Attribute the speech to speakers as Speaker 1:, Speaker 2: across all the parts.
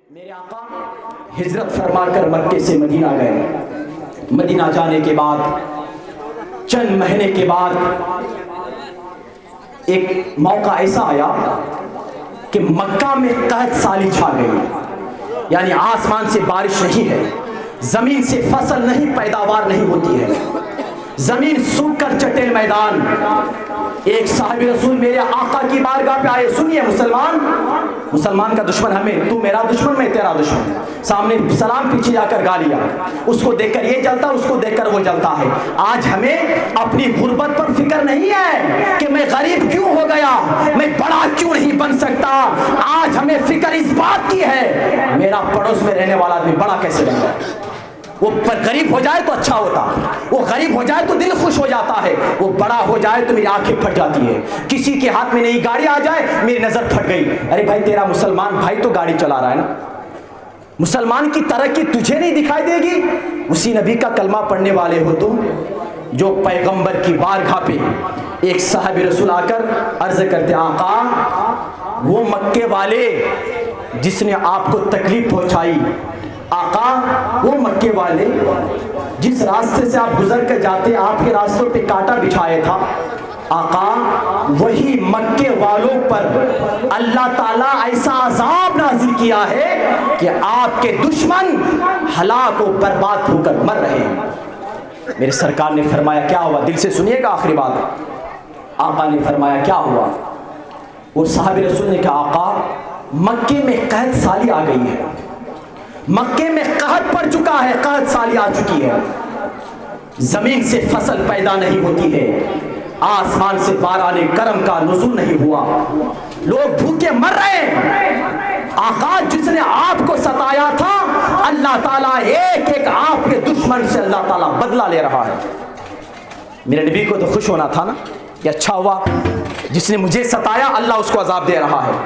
Speaker 1: میرے آقا ہجرت فرما کر مکے سے مدینہ گئے. مدینہ جانے کے بعد چند مہینے کے بعد ایک موقع ایسا آیا کہ مکہ میں قحط سالی چھا گئی. یعنی آسمان سے بارش نہیں ہے, زمین سے فصل نہیں, پیداوار نہیں ہوتی ہے, زمین سوکھ کر چٹیل میدان. ایک صاحب رسول میرے آقا کی بارگاہ پہ آئے, سنیے مسلمان کا دشمن ہمیں, تو میرا دشمن میں تیرا دشمن, سامنے سلام پیچھے جا کر گالیاں, اس کو دیکھ کر یہ جلتا اس کو دیکھ کر وہ جلتا ہے. آج ہمیں اپنی غربت پر فکر نہیں ہے کہ میں غریب کیوں ہو گیا, میں بڑا کیوں نہیں بن سکتا. آج ہمیں فکر اس بات کی ہے میرا پڑوس میں رہنے والا آدمی بڑا کیسے بن گیا. وہ غریب ہو جائے تو اچھا ہوتا, وہ غریب ہو جائے تو دل خوش ہو جاتا ہے, وہ بڑا ہو جائے تو میری آنکھیں پھٹ جاتی ہے. کسی کے ہاتھ میں نئی گاڑی آ جائے میری نظر پھٹ گئی, ارے بھائی تیرا مسلمان بھائی تو گاڑی چلا رہا ہے نا, مسلمان کی ترقی تجھے نہیں دکھائی دے گی. اسی نبی کا کلمہ پڑھنے والے ہو تم جو پیغمبر کی بارگاہ پہ ایک صاحب رسول آ کر عرض کرتے, آقا وہ مکے والے جس نے آپ کو تکلیف پہنچائی, آقا وہ مکے والے جس راستے سے آپ گزر کر جاتے آپ کے راستوں پہ کانٹا بچھایا تھا, آقا وہی مکے والوں پر اللہ تعالیٰ ایسا عذاب نازل کیا ہے کہ آپ کے دشمن ہلاک و برباد ہو کر مر رہے ہیں. میرے سرکار نے فرمایا کیا ہوا, دل سے سنیے گا آخری بات. آقا نے فرمایا کیا ہوا. وہ صحابی رسول نے کہا, آقا مکے میں قحط سالی آ گئی ہے, مکے میں قحط پڑ چکا ہے, قحط سالی آ چکی ہے, زمین سے فصل پیدا نہیں ہوتی ہے, آسمان سے باران کرم کا نزول نہیں ہوا, لوگ بھوکے مر رہے ہیں. آقا جس نے آپ کو ستایا تھا اللہ تعالیٰ ایک ایک آپ کے دشمن سے اللہ تعالیٰ بدلہ لے رہا ہے. میرے نبی کو تو خوش ہونا تھا نا کہ اچھا ہوا جس نے مجھے ستایا اللہ اس کو عذاب دے رہا ہے.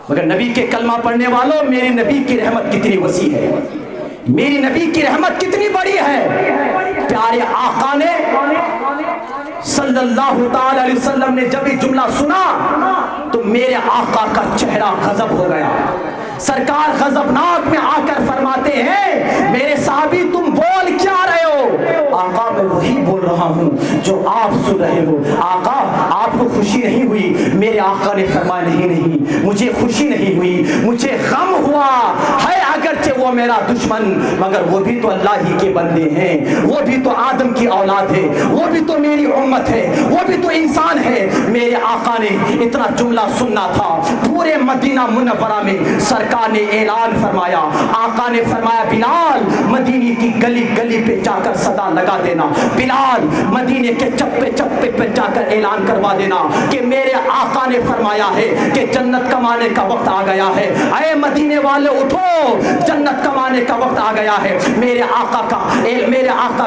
Speaker 1: مگر نبی کے کلمہ پڑھنے والوں, میری نبی کی رحمت کتنی وسیع ہے, میری نبی کی رحمت کتنی بڑی ہے. پیارے آقا نے صلی اللہ تعالی علیہ وسلم نے جب یہ جملہ سنا تو میرے آقا کا چہرہ غضب ہو گیا. سرکار غضبناک میں آ کر فرماتے ہیں, میرے صحابی تم بول کیا رہے ہو. آقا میں وہی بول رہا ہوں جو آپ سن رہے ہو. آقا آپ کو خوشی نہیں ہوئی. میرے آقا نے فرمایا نہیں مجھے خوشی نہیں ہوئی, مجھے غم ہوا ہے. اگرچہ وہ میرا دشمن مگر وہ بھی تو اللہ ہی کے بندے ہیں, وہ بھی تو آدم کی اولاد ہے, وہ بھی تو میری امت ہے, وہ بھی تو انسان ہے. میرے آقا نے اتنا جملہ سننا تھا. پورے مدینہ منورہ میں سرکار نے اعلان فرمایا, آقا نے فرمایا بلال مدینے کی گلی گلی پہ جا کر صدا لگا دینا, بلال مدینے کے چپے چپے پہ جا کر اعلان کروا دینا کہ میرے آقا نے فرمایا ہے کہ جنت کمانے کا وقت آ گیا ہے. اے مدینے والے اٹھو, جنت کمانے کا وقت آ گیا ہے. میرے آقا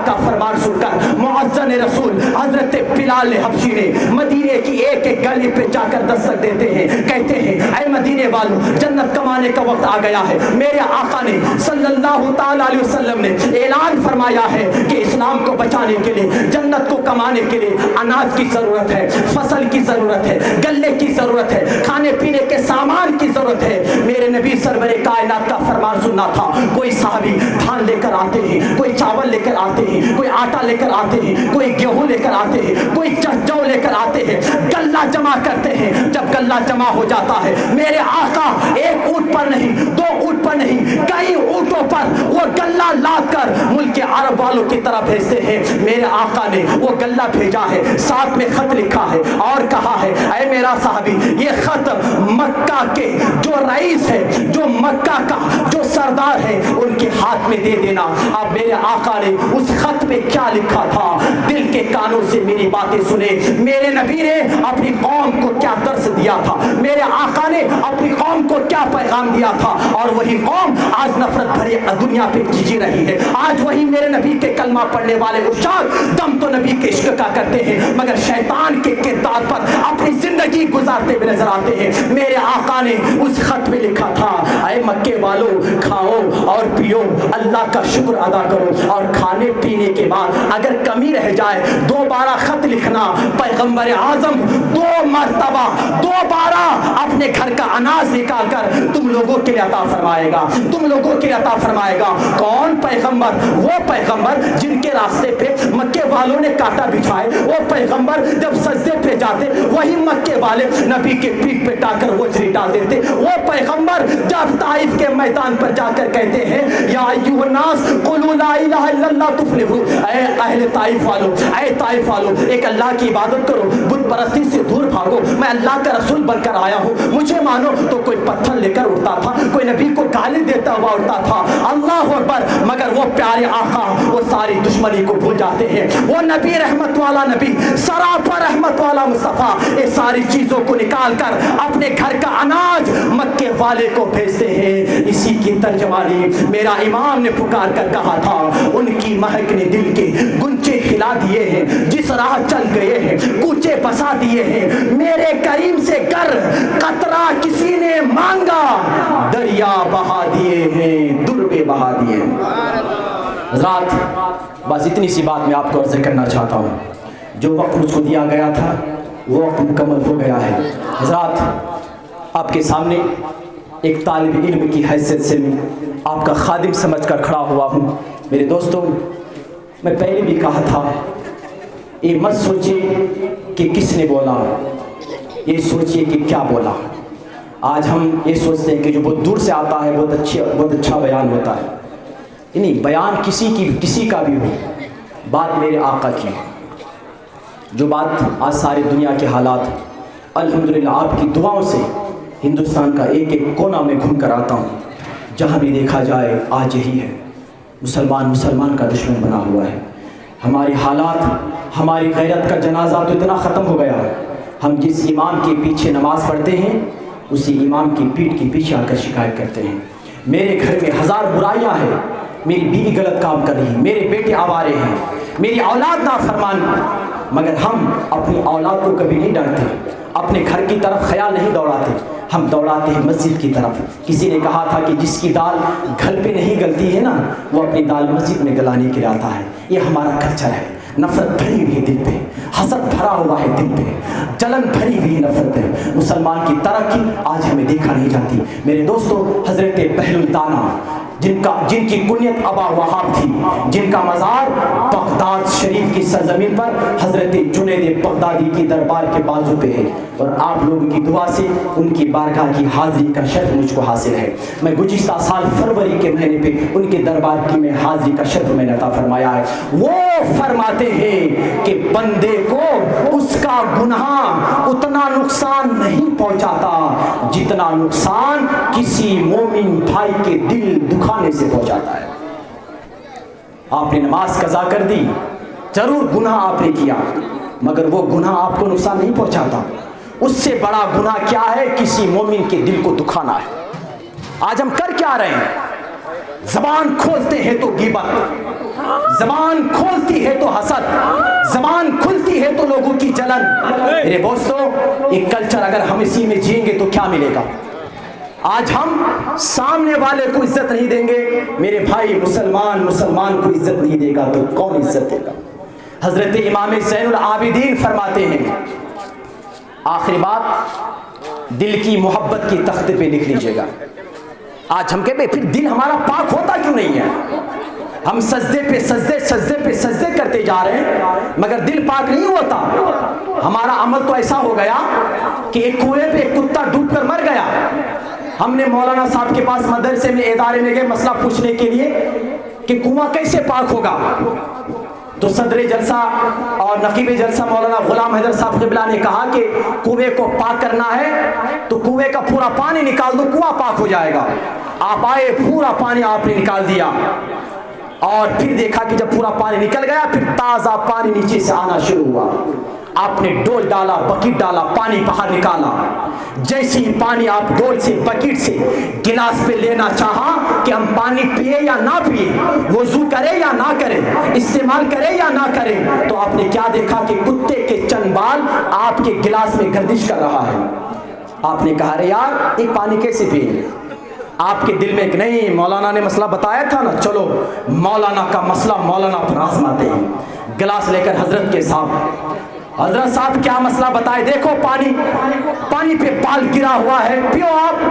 Speaker 1: کا فرمان سن کر مؤذن رسول حضرت بلال حبشی نے مدینے کی ایک ایک گلی پہ جا کر دستک دیتے ہیں, کہتے ہیں اے مدینے والوں جنت کمانے کا وقت آ گیا ہے. میرے آقا نے صلی اللہ تعالی علیہ وسلم نے اعلان فرمایا ہے کہ اسلام کو بچانے کے لیے, جنت کو کمانے کے لیے اناج کی ضرورت ہے, فصل کی ضرورت ہے, گلے کی ضرورت ہے, کھانے پینے کے سامان کی ضرورت ہے. میرے نبی سرور کائنات کا فرمان سننا تھا. کوئی صحابی دھان لے کر آتے ہیں, کوئی چاول لے کر آتے ہیں, کوئی آٹا لے کر آتے ہیں, کوئی گیہوں لے کر آتے ہیں, کوئی جو لے کر آتے ہیں, گلہ جمع کرتے ہیں. جب گلہ جمع ہو جاتا ہے میرے آقا ایک اونٹ پر نہیں, دو اونٹ پر نہیں, کئی اونٹوں پر وہ گلہ لاد کر ملک عرب والوں کی طرف بھیجتے ہیں. میرے آقا نے وہ گلہ بھیجا ہے, ساتھ میں خط لکھا ہے اور کہا ہے اے میرا صحابی یہ خط مکہ کے جو رئیس ہے, جو مکہ کا جو سردار ہے ان کے ہاتھ میں دے دینا. اب میرے آقا نے اس خط میں کیا لکھا تھا, دل کے کانوں سے میری باتیں سنے. میرے نبی نے اپنی قوم کو کیا درس دیا تھا, میرے آقا نے اپنی قوم کو کیا پیغام دیا تھا, اور وہی قوم آج نفرت بھری دنیا پہ جی رہی ہے. آج وہی میرے نبی کے کلمہ پڑھنے والے اشاق دم تو نبی کے عشق کا کرتے ہیں مگر شیطان کے کردار پر اپنی زندگی گزارتے ہوئے نظر آتے ہیں. میرے آقا نے اس خط میں لکھا تھا اے مکے والوں کھاؤ اور پیو، اللہ کا شکر ادا کرو، اور کھانے پینے کے بعد اگر کمی رہ جائے دوبارہ خط لکھنا۔ پیغمبر اعظم 2 مرتبہ دوبارہ اپنے گھر کا اناج نکال کر تم لوگوں کے لیے عطا فرمائے گا، تم لوگوں کے لیے عطا فرمائے گا۔ کون پیغمبر؟ وہ پیغمبر جن کے راستے پہ مکے والوں نے کانٹا بچھائے، وہ پیغمبر جب سجدے پہ جاتے وہی مکے والے نبی کے پیٹ پہ ٹا کر وجری ڈال دیتے، وہ پیغمبر جب طائف کے میدان پر جا کر کہتے ہیں یا ایھا الناس قولوا لا الہ الا اللہ تفلحوا، اے اہل طائف والو، اے طائف والو، ایک اللہ کی عبادت کرو، بت پرستی سے دور بھاگو، میں اللہ کا رسول بن کر آیا ہوں، مجھے مانو۔ تو کوئی پتھر لے کر اٹھتا تھا، کوئی نبی کو گالی دیتا ہوا اٹھتا تھا، اللہ اکبر، مگر وہ پیارے آقا وہ ساری دشمنی کو بھول جاتے ہیں، وہ نبی رحمت والا نبی، سراپا رحمت والا مصطفیٰ، یہ ساری چیزوں کو نکال کر اپنے گھر کا اناج مکے والے کو بھیجتے ہیں۔ اسی کی ترجمانی میرا امام نے پکار کر کہا تھا، ان کی مہک نے دل کے گنچے کھلا دیے ہیں، جس راہ چل گئے ہیں کوچے بسا دیے ہیں، میرے کریم سے گر قطرہ کسی نے مانگا، دریا بہا دیے ہیں، دربے بہا دیے ہیں۔ حضرات بس اتنی سی بات میں آپ کو عرض کرنا چاہتا ہوں، جو وقت مجھ کو دیا گیا تھا وہ وقت مکمل ہو گیا ہے۔ حضرات آپ کے سامنے ایک طالب علم کی حیثیت سے میں آپ کا خادم سمجھ کر کھڑا ہوا ہوں۔ میرے دوستوں، میں پہلے بھی کہا تھا، یہ مت سوچیے کہ کس نے بولا، یہ سوچیے کہ کیا بولا۔ آج ہم یہ سوچتے ہیں کہ جو بہت دور سے آتا ہے بہت اچھا بیان ہوتا ہے، نہیں، بیان کسی کا بھی ہو، بات میرے آقا کی ہے۔ جو بات آج ساری دنیا کے حالات الحمدللہ آپ کی دعاؤں سے ہندوستان کا ایک ایک کونا میں گھوم کر آتا ہوں، جہاں بھی دیکھا جائے آج یہی ہے، مسلمان کا دشمن بنا ہوا ہے۔ ہماری حالات، ہماری غیرت کا جنازہ تو اتنا ختم ہو گیا ہے، ہم جس امام کے پیچھے نماز پڑھتے ہیں اسی امام کی پیٹھ کے پیچھے آ کر شکایت کرتے ہیں۔ میرے گھر میں 1000 برائیاں ہیں، میری بیوی غلط کام کر رہی ہے، میرے بیٹے آوارے ہیں، میری اولاد نافرمان، مگر ہم اپنی اولاد کو کبھی نہیں ڈانٹتے، اپنے گھر کی طرف خیال نہیں دوڑاتے، ہم دوڑاتے ہیں مسجد کی طرف۔ کسی نے کہا تھا کہ جس کی دال گھر پہ نہیں گلتی ہے نا، وہ اپنی دال مسجد میں گلانے کے لیے آتا ہے۔ یہ ہمارا کلچر ہے، نفرت بھری ہوئی دل پہ، حسد بھرا ہوا ہے دل پہ، جلن بھری ہوئی نفرت ہے۔ مسلمان کی ترقی آج ہمیں دیکھا نہیں جاتی۔ میرے دوستو، حضرت بہل الدانا جن کی کنیت ابا وہاب تھی، جن کا مزار بغداد شریف کی سرزمین پر حضرت جنید بغدادی کی دربار کے بازو پہ ہے، اور آپ لوگوں کی دعا سے ان کی بارگاہ کی حاضری کا شرف مجھ کو حاصل ہے۔ میں گزشتہ سال فروری کے مہینے پہ ان کے دربار کی میں حاضری کا شرف میں نے عطا فرمایا ہے۔ وہ فرماتے ہیں کہ بندے کو اس کا گناہ اتنا نقصان نہیں پہنچاتا جتنا نقصان کسی مومن بھائی کے دل دکھانے سے پہنچاتا ہے۔ آپ نے نماز قضا کر دی، ضرور گناہ آپ نے کیا، مگر وہ گناہ آپ کو نقصان نہیں پہنچاتا۔ اس سے بڑا گناہ کیا ہے؟ کسی مومن کے دل کو دکھانا ہے۔ آج ہم کر کیا رہے ہیں؟ زبان کھولتے ہیں تو غیبت، زبان کھولتی ہے تو حسد، زبان کھلتی ہے تو لوگوں کی جلن۔ میرے دوستو، ایک کلچر اگر ہم اسی میں جئیں گے تو کیا ملے گا؟ آج ہم سامنے والے کو عزت نہیں دیں گے، میرے بھائی مسلمان کو عزت نہیں دے گا تو کون عزت دے گا؟ حضرت امام زین العابدین فرماتے ہیں، آخری بات دل کی محبت کی تخت پہ لکھ لیجئے گا۔ آج ہم کہتے ہیں پھر دل ہمارا پاک ہوتا کیوں نہیں ہے؟ ہم سجدے پہ سجدے کرتے جا رہے ہیں مگر دل پاک نہیں ہوتا۔ ہمارا عمل تو ایسا ہو گیا کہ ایک کنویں پہ ایک کتا ڈوب کر مر گیا، ہم نے مولانا صاحب کے پاس مدرسے میں ادارے میں گئے مسئلہ پوچھنے کے لیے کہ کنواں کیسے پاک ہوگا، تو صدر جلسہ اور نقیب جلسہ مولانا غلام حیدر صاحب قبلہ نے کہا کہ کنویں کو پاک کرنا ہے تو کنویں کا پورا پانی نکال دو، کنواں پاک ہو جائے گا۔ آپ آئے، پورا پانی آپ نے نکال دیا، اور پھر دیکھا کہ جب پورا پانی نکل گیا پھر تازہ پانی نیچے سے آنا شروع ہوا۔ آپ نے ڈول ڈالا، بکیٹ ڈالا، پانی باہر نکالا، جیسے ہی پانی آپ ڈول سے بکیٹ سے گلاس پہ لینا چاہا کہ ہم پانی پیے یا نہ پیے، وضو کرے یا نہ کرے، استعمال کرے یا نہ کرے، تو آپ نے کیا دیکھا کہ کتے کے چند بال آپ کے گلاس میں گردش کر رہا ہے۔ آپ نے کہا ارے یار یہ پانی کیسے پیے؟ آپ کے دل میں ایک نہیں مولانا نے مسئلہ بتایا تھا نا، چلو مولانا کا مسئلہ مولانا پر آزماتے ہیں. گلاس لے کر حضرت کے ساتھ، حضرت صاحب کیا مسئلہ بتائے، دیکھو پانی پہ بال گرا ہوا ہے، پیو آپ.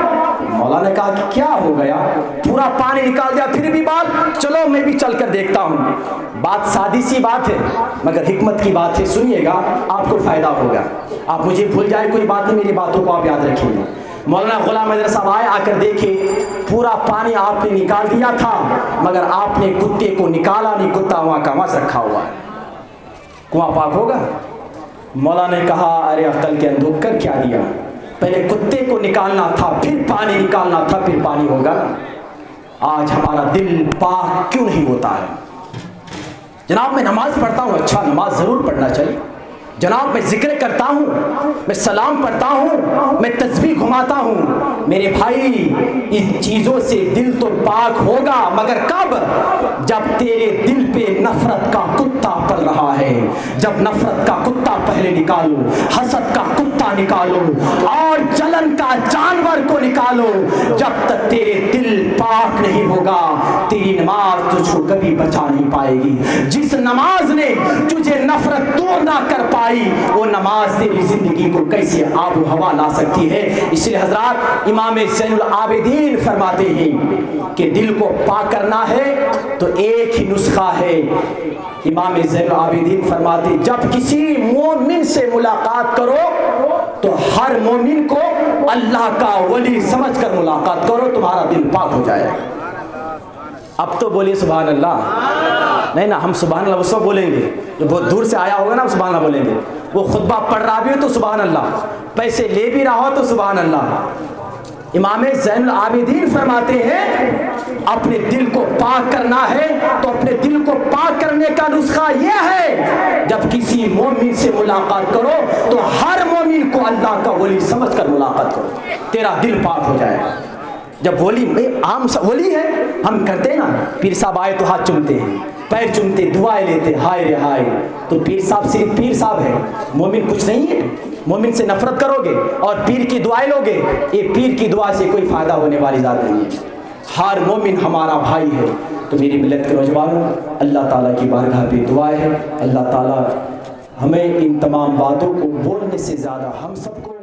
Speaker 1: مولانا نے کہا کہ کیا ہو گیا، پورا پانی نکال دیا پھر بھی بال، چلو میں بھی چل کر دیکھتا ہوں. بات سادی سی بات ہے مگر حکمت کی بات ہے، سنیے گا آپ کو فائدہ ہوگا. آپ مجھے بھول جائے کوئی بات نہیں، میری باتوں کو آپ یاد رکھیں گے. مولانا غلام حیدر صاحب آئے، آ کر دیکھے پورا پانی آپ نے نکال دیا تھا مگر آپ نے کتے کو نکالا نہیں، کتا وہاں کا وہاں رکھا ہوا ہے، کنواں پاک ہوگا؟ مولانا نے کہا ارے عقل کے اندھو کر کیا دیا، پہلے کتے کو نکالنا تھا پھر پانی نکالنا تھا پھر پانی ہوگا. آج ہمارا دل پاک کیوں نہیں ہوتا ہے؟ جناب میں نماز پڑھتا ہوں، اچھا نماز ضرور پڑھنا چاہیے. جناب میں ذکر کرتا ہوں، میں سلام پڑھتا ہوں، میں تسبیح گھماتا ہوں. میرے بھائی ان چیزوں سے دل تو پاک ہوگا مگر کب؟ جب تیرے دل پہ نفرت کا کتا پل رہا ہے. جب نفرت کا کتا پہلے نکالو، حسد کا کتا نکالو اور جلن کا جانور کو نکالو. جب تک تیرے دل پاک نہیں ہوگا تیری نماز تجھ کو کبھی بچا نہیں پائے گی. جس نماز نے تجھے نفرت دور نہ کر پائی وہ نماز تیری زندگی کو کیسے آب و ہوا لا سکتی ہے؟ اس لیے حضرات امام زین العابدین فرماتے ہیں کہ دل کو پاک کرنا ہے تو ایک ہی نسخہ ہے. امام زین العابدین فرماتے جب کسی مومن سے ملاقات کرو تو ہر مومن کو اللہ کا ولی سمجھ کر ملاقات کرو، تمہارا دل پاک ہو جائے. اب تو بولیے سبحان اللہ. نہیں نا، ہم سبحان اللہ وہ بولیں گے جو بہت دور سے آیا ہوگا نا، سبحان اللہ بولیں گے. وہ خطبہ پڑھ رہا بھی ہو تو سبحان اللہ، پیسے لے بھی رہا ہو تو سبحان اللہ. امام زین العابدین فرماتے ہیں اپنے دل کو پاک کرنا ہے تو اپنے دل کو پاک کرنے کا نسخہ یہ ہے جب کسی مومن سے ملاقات کرو تو ہر مومن کو اللہ کا ولی سمجھ کر ملاقات کرو، تیرا دل پاک ہو جائے. جب ولی عام ولی ہے ہم کرتے ہیں نا، پیر صاحب آئے تو ہاتھ چومتے ہیں، پیر چومتے، دعائیں لیتے، ہائے رے ہائے. تو پیر صاحب صرف پیر صاحب ہے، مومن کچھ نہیں ہے. مومن سے نفرت کرو گے اور پیر کی دعائیں لو گے، یہ پیر کی دعا سے کوئی فائدہ ہونے والی ذات نہیں ہے. ہر مومن ہمارا بھائی ہے. تو میری ملت کے نوجوانوں، اللہ تعالیٰ کی بارگاہ پہ دعا ہے اللہ تعالیٰ ہمیں ان تمام باتوں کو بولنے سے زیادہ ہم سب کو